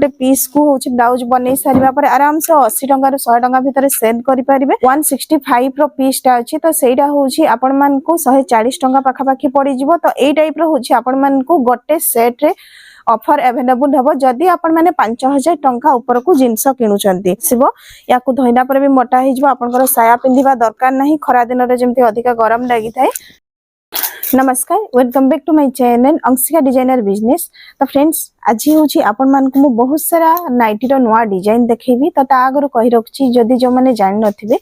गोटे पीस को हूँ ब्लाउज बन सारा पर आराम से 80 टंका 100 टंका भितर सेल करेंगे 165 रो पीसटा अच्छी तो सहीटा हूँ आपण मान 140 टंका पाखापाखि पड़ जाव तो यही टाइप रोचे आपण मान गोटे सेट रे ऑफर अवेलेबल हम जदि आपण मैंने 5000 टंका ऊपर को जिनस किणुचंती शिव या धोइना पर भी मोटा हो आपंकर साया पिंधिबा दरकार नहीं खरा दिन रे जेमती अधिक गरम लगी थाए। नमस्कार welcome back to my channel Anshika designer business. तो फ्रेंड्स आज हूँ आपण मान को बहुत सारा नाइटी रो नुआ डिजाइन देखेबी तो आगर कही रखी जदि जो मैंने जान नथिबे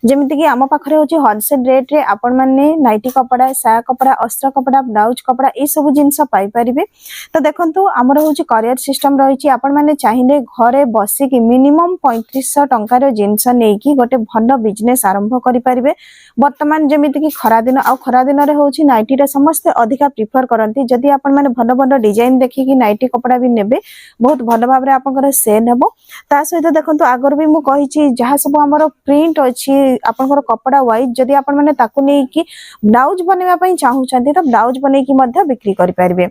जेमिति कि आम पाखरे होची होलसेल रेट रे आपण माने नाइटी कपड़ा साया कपड़ा अस्त्र कपड़ा ब्लाउज कपड़ा ये सब जिनस पाई परिबे। तो देखंतु हमर होची करियर सिस्टम रहिची आपण माने चाहिए घरे बसी कि मिनिमम 3500 टंका रो जिनस नै कि गोटे भलो बिजनेस आरंभ करि परिबे। वर्तमान जेमिति कि खरा दिन रे होची नाइटी रे समस्त अधिका प्रिफर करंती जदि आपण माने भलो भलो डिजाइन देखि कि नाइटी कपड़ा भी नेबे बहुत भलो भाबरे आपनकर सेल हेबो। ता सहित देखंतु आगर भी मु कहिची जहा सब हमर प्रिंट अछि आपनकर कपड़ा वाइज जदि आपण माने ताकु नै कि ब्लाउज बनेबा पई चाहू छथि तो ब्लाउज बनै कि मध्य बिक्री करि परिबे।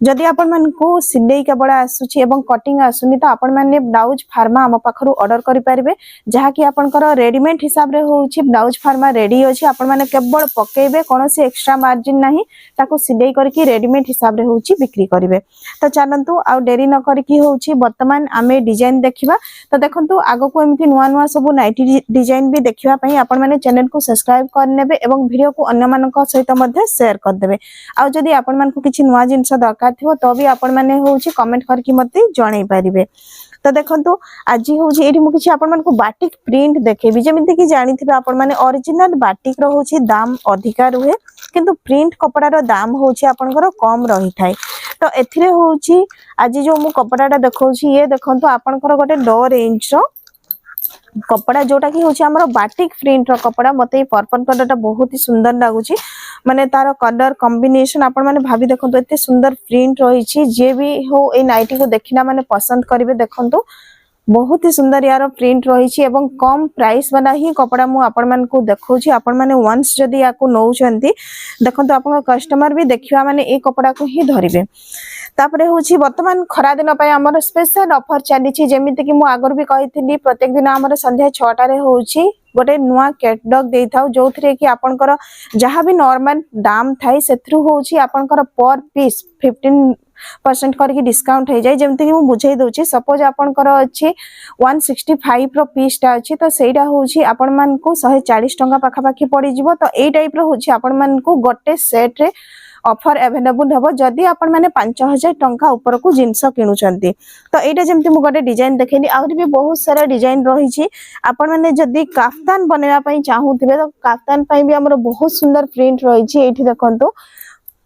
जदि आपण मान को सिलाई केवल आसुची एवं कटिंग आसुनी तो आपण माने ब्लाउज फार्मा हम पाखरु ऑर्डर करि परिबे जहा कि आपनकर रेडीमेड हिसाब रे होउची ब्लाउज फार्मा रेडी अछि आपण माने केवल पकेबे कोनोसी एक्स्ट्रा मार्जिन नाही ताको सिलाई करके रेडीमेड हिसाब रे होउची बिक्री करिवे। तो चलंतु आ डेरी न करके होउची वर्तमान आमे डिजाइन देखिबा। तो देखंतु आगो को एमिति नुवा नुवा सब नाइटी डिजाइन भी देखिबा पई आपण माने चैनल को सब्सक्राइब कर नेबे एवं वीडियो को अन्य मानक सहित मध्ये शेयर कर देबे। आ जदि आपण मान को किछि नुवा जिंस दरकार थिवो तो भी आपण माने होउची कमेंट करके मते जणाई परिबे। तो देखंतु आज होउची एठी मु किछि आपण मान को बाटिक प्रिंट देखेबी जेमिति कि जानिथिबे आपण माने ओरिजिनल बाटिक रो होउची दाम अधिका रुहे किंतु प्रिंट कपड़ा रो दाम होउची आपनकर कम रही थाए। तो एथिरे होउची आज जो मु कपड़ाटा देखौची ये देखंतु आपनकर गोटे 2 रेंज रो कपड़ा जोटा कि होची हमरो बाटिक प्रिंट रो कपड़ा मते पर्पल कलर टा बहुत ही सुंदर लागुची माने तार कलर कॉम्बिनेशन आपण माने भाभी देखंतु एते सुंदर प्रिंट रहिची जे भी हो ए नाइटी को देखिना माने पसंद करिवे। देखंतु बहुत ही सुंदर यार प्रिंट रही एवं कम प्राइस वाला ही कपड़ा मु आपण मान को देखौची आपण माने वंस जदी याको नौचंती देखंतु आपण कस्टमर भी देखिबा माने ए कपड़ा को ही धरिबे। तापरे होची वर्तमान खरा दिन पय हमर स्पेशल ऑफर चलीची जेमिति कि मु आगर भी कहिथिली प्रत्येक दिन हमर संध्या 6टा रे होची गोटे नुआ कैटलॉग देई थाउ जोथरे कि आपनकर जहां भी नॉर्मल दाम थाई सेथरु होची आपनकर पर पीस 15% करके डिस्काउंट हो जाए जेमति कि मु बुझाई दोची। सपोज आपनकर अछि 165 रो पीसटा अछि तो सेटा होची आपण मान को 140 टंका पाखापाखि पड़ जिवो। तो एई टाइप रो होची आपण मान को गोटे सेट रे ऑफर अवेलेबल हम जदि आपण माने 5000 टंका ऊपर को जिनस किणुचंती। तो एटा जेमति मु गोटे डिजाइन देखेली आउरी भी बहुत सारा डिजाइन रही छी आपण माने जदि काफ्तान बनेबा पई चाहूथिबे तो काफ्तान पई भी हमर बहुत सुंदर प्रिंट रही छी। एठी देखंतु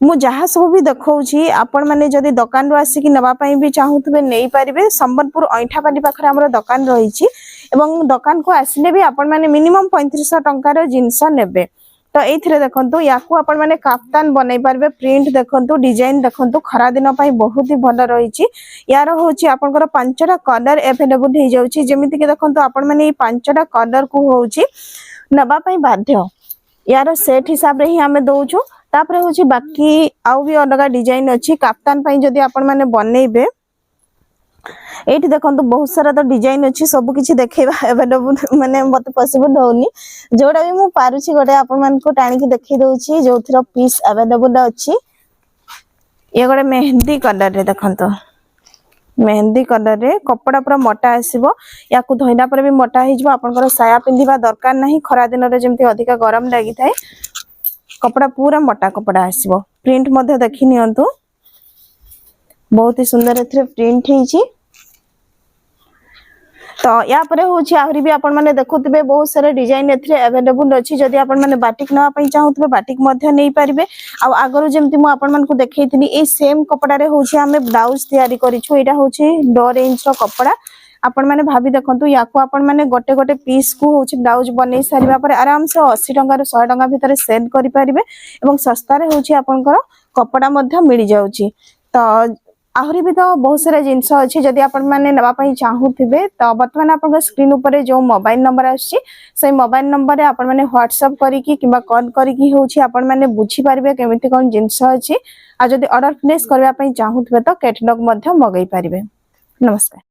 मु जहा सब भी देखौची आपण माने जदि दुकान रो आसी कि नबा पई भी चाहूथिबे नै परिबे। संबलपुर ऐठापाली पाखरे हमर दुकान रही छी एवं दुकान को आसिले भी आपण माने मिनिमम 3500 टंका रो जिनस नेबे। तो एथिरे देखंतु याकू आपण माने काफ्तान बनै परबे। प्रिंट देखंतु डिजाइन देखंतु खरा दिन पई बहुत ही भलो रहिची। यार होची आपनकर 5टा कलर अवेलेबल हे जाउची जेमिति कि देखंतु आपण माने ई 5टा कलर को होची नबा पई बाध्य यार सेट हिसाब रे ही हमें दोउछु। तापरे होची बाकी आउ भी अलग डिजाइन अछि काफ्तान पई जदी आपण माने बनेइबे एठी देखंतु बहुत सारा तो डिजाइन अछि सब किछि देखेबा अवेलेबल माने मते पॉसिबल होउनी जोडा भी मु पारुछि गोटे आपण मान को टाणी के देखि दोउछि जोथरो पीस अवेलेबल अछि। ये गोटे मेहंदी कलर रे देखंतु मेहंदी कलर रे कपड़ा पूरा मोटा आसीबो याकू धोइना पर भी मोटा हि जबो आपनकर साया पिंधिबा दरकार नाही खरा दिन रे जेमति अधिक गरम लागि थाए कपड़ा पूरा मोटा कपड़ा आसीबो। प्रिंट मध्ये देखि नियंतु बहुत ही सुंदर एथरे प्रिंट हेची। तो या परे होची आहुरी भी आपण माने देखुतबे बहुत सारा डिजाइन एथरे अवेलेबल अछि जदि आपण माने बाटिक नवा पई चाहूतबे बाटिक मध्ये नै परिबे। आ आगर जेमति मु आपण मान को देखैथिनी ए सेम कपड़ा रे होची हमें ब्लाउज तयारी करिछु एटा होची 2 रेंज रो कपड़ा आपण माने भाभी देखंतु याको आपण माने गोटे गोटे पीस को होची ब्लाउज बनै सारिबा पर आराम से 80 टंका 100 टंका भितर सेल करि परिबे एवं सस्ता रे होची आपनकर कपड़ा मध्ये मिल जाउची। तो आहुरी भी तो बहुत सारा जिनस अच्छी जदि आपण माने नबा पई चाहूथिबे तो वर्तमान आपन स्क्रीन ऊपर जो मोबाइल नंबर आछि से मोबाइल नंबर रे आपण माने व्हाट्सएप करिकि किबा कॉल करिकि होछि आपण माने बुझी पारिबे केमिति कोन जिनस अछि आ जदि ऑर्डर प्लेस करबा पई चाहूथिबे तो कैटलॉग मध्ये मगै पारिबे। नमस्कार।